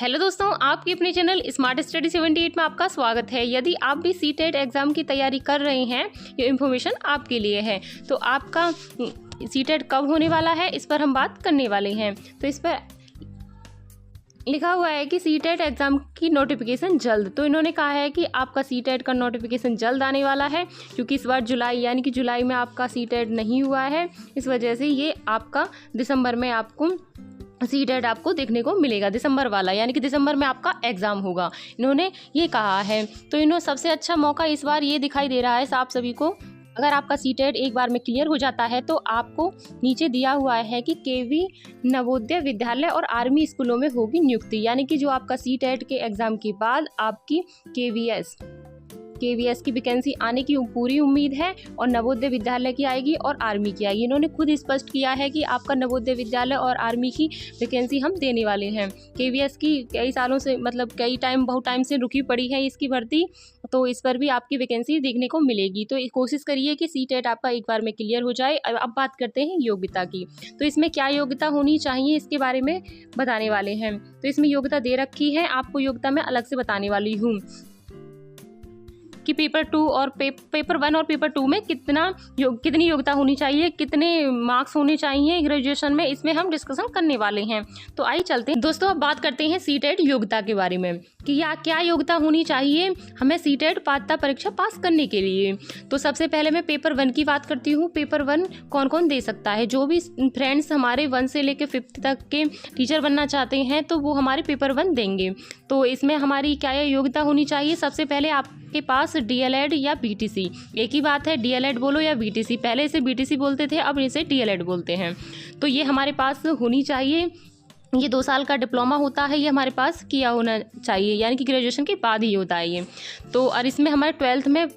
Hello दोस्तों, आपके अपने चैनल स्मार्ट स्टडी 78 में आपका स्वागत है। यदि आप भी सीटेट एग्ज़ाम की तैयारी कर रहे हैं, ये इन्फॉर्मेशन आपके लिए है। तो आपका सीटेट कब होने वाला है, इस पर हम बात करने वाले हैं। तो इस पर लिखा हुआ है कि सीटेट एग्ज़ाम की नोटिफिकेशन जल्द। तो इन्होंने कहा है कि आपका सीटेट का नोटिफिकेशन जल्द आने वाला है, क्योंकि इस बार जुलाई यानी कि जुलाई में आपका सीटेट नहीं हुआ है। इस वजह से ये आपका दिसंबर में आपको सीटेट आपको देखने को मिलेगा, दिसंबर वाला, यानी कि दिसंबर में आपका एग्ज़ाम होगा, इन्होंने ये कहा है। तो इन्होंने सबसे अच्छा मौका इस बार ये दिखाई दे रहा है आप सभी को। अगर आपका सीटेट एक बार में क्लियर हो जाता है तो आपको नीचे दिया हुआ है कि केवी नवोदय विद्यालय और आर्मी स्कूलों में होगी नियुक्ति, यानी कि जो आपका सीटेट के एग्ज़ाम के बाद आपकी केवीएस की वैकेंसी आने की पूरी उम्मीद है, और नवोदय विद्यालय की आएगी और आर्मी की आएगी। इन्होंने खुद स्पष्ट किया है कि आपका नवोदय विद्यालय और आर्मी की वैकेंसी हम देने वाले हैं। केवीएस की कई सालों से बहुत टाइम से रुकी पड़ी है इसकी भर्ती, तो इस पर भी आपकी वैकेंसी देखने को मिलेगी। तो कोशिश करिए कि सीटेट आपका एक बार में क्लियर हो जाए। अब बात करते हैं योग्यता की। तो इसमें क्या योग्यता होनी चाहिए, इसके बारे में बताने वाले हैं। तो इसमें योग्यता दे रखी है, आपको योग्यता मैं अलग से बताने वाली हूँ कि पेपर 2 और पेपर 1 और पेपर 2 में कितनी योग्यता होनी चाहिए, कितने मार्क्स होने चाहिए ग्रेजुएशन में, इसमें हम डिस्कशन करने वाले हैं। तो आइए चलते हैं दोस्तों, अब बात करते हैं सीटेट योग्यता के बारे में कि क्या योग्यता होनी चाहिए हमें सीटेट पात्रता परीक्षा पास करने के लिए। तो सबसे पहले मैं पेपर 1 की बात करती हूँ। पेपर 1 कौन कौन दे सकता है? जो भी फ्रेंड्स हमारे 1 से लेकर 5th तक के टीचर बनना चाहते हैं तो वो हमारे पेपर 1 देंगे। तो इसमें हमारी क्या योग्यता होनी चाहिए? सबसे पहले आपके पास डीएलएड या बीटीसी, एक ही बात है, डीएलएड बोलो या बीटीसी। पहले इसे बीटीसी बोलते थे, अब इसे डीएलएड बोलते हैं। तो ये हमारे पास होनी चाहिए। ये 2 साल का डिप्लोमा होता है, ये हमारे पास किया होना चाहिए, यानी कि ग्रेजुएशन के बाद ही होता है ये। तो और इसमें हमारे 12th में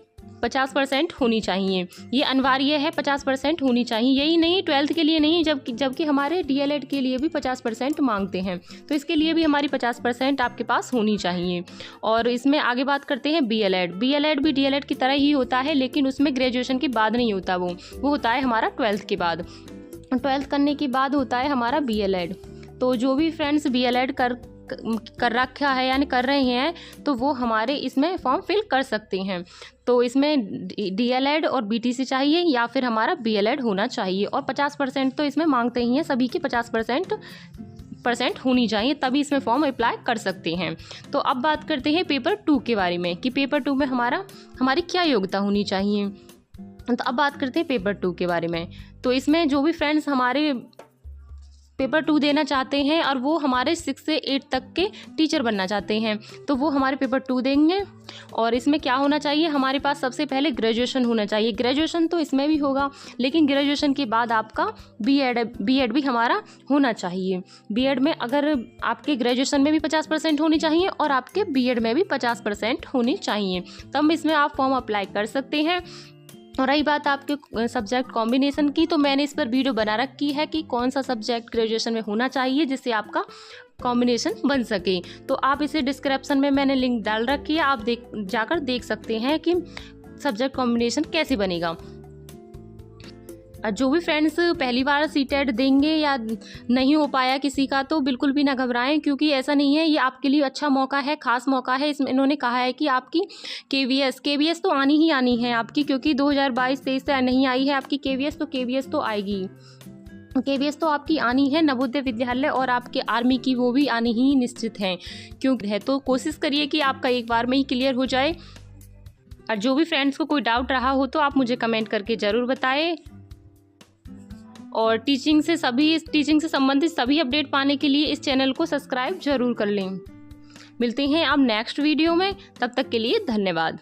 50% होनी चाहिए, ये अनिवार्य है, 50% होनी चाहिए। यही नहीं, 12th के लिए नहीं, जबकि हमारे डीएलएड के लिए भी 50% मांगते हैं, तो इसके लिए भी हमारी 50% आपके पास होनी चाहिए। और इसमें आगे बात करते हैं बीएलएड भी डीएलएड की तरह ही होता है, लेकिन उसमें ग्रेजुएशन के बाद नहीं होता, वो होता है हमारा 12th के बाद। 12th करने के बाद होता है हमारा बीएलएड। तो जो भी फ्रेंड्स बीएलएड कर रखा है यानी कर रहे हैं, तो वो हमारे इसमें फॉर्म फिल कर सकते हैं। तो इसमें डीएलएड और बीटीसी चाहिए या फिर हमारा बीएलएड होना चाहिए, और 50% तो इसमें मांगते ही हैं, सभी की 50% होनी चाहिए, तभी इसमें फॉर्म अप्लाई कर सकते हैं। तो अब बात करते हैं पेपर 2 के बारे में कि पेपर 2 में हमारी क्या योग्यता होनी चाहिए। तो अब बात करते हैं पेपर 2 के बारे में। तो इसमें जो भी फ्रेंड्स हमारे पेपर 2 देना चाहते हैं और वो हमारे 6 से 8 तक के टीचर बनना चाहते हैं, तो वो हमारे पेपर 2 देंगे। और इसमें क्या होना चाहिए, हमारे पास सबसे पहले ग्रेजुएशन होना चाहिए। ग्रेजुएशन तो इसमें भी होगा, लेकिन ग्रेजुएशन के बाद आपका बीएड भी हमारा होना चाहिए। बीएड में अगर आपके ग्रेजुएशन में भी 50% होनी चाहिए और आपके बीएड में भी 50% होनी चाहिए, तब इसमें आप फॉर्म अप्लाई कर सकते हैं। और रही बात आपके सब्जेक्ट कॉम्बिनेशन की, तो मैंने इस पर वीडियो बना रखी है कि कौन सा सब्जेक्ट ग्रेजुएशन में होना चाहिए जिससे आपका कॉम्बिनेशन बन सके। तो आप इसे डिस्क्रिप्शन में मैंने लिंक डाल रखी है, आप जाकर देख सकते हैं कि सब्जेक्ट कॉम्बिनेशन कैसे बनेगा। जो भी फ्रेंड्स पहली बार सीटेट देंगे या नहीं हो पाया किसी का, तो बिल्कुल भी ना घबराएं, क्योंकि ऐसा नहीं है, ये आपके लिए अच्छा मौका है, खास मौका है। इसमें इन्होंने कहा है कि आपकी केवीएस तो आनी ही आनी है आपकी, क्योंकि 2022-23 से नहीं आई है आपकी केवीएस, तो केवीएस तो आएगी। केवीएस तो आपकी आनी है, नवोदय विद्यालय और आपके आर्मी की वो भी आनी ही निश्चित है, क्योंकि है। तो कोशिश करिए कि आपका एक बार में ही क्लियर हो जाए। और जो भी फ्रेंड्स को कोई डाउट रहा हो तो आप मुझे कमेंट करके ज़रूर बताएं। और टीचिंग से संबंधित सभी अपडेट पाने के लिए इस चैनल को सब्सक्राइब जरूर कर लें। मिलते हैं अब नेक्स्ट वीडियो में, तब तक के लिए धन्यवाद।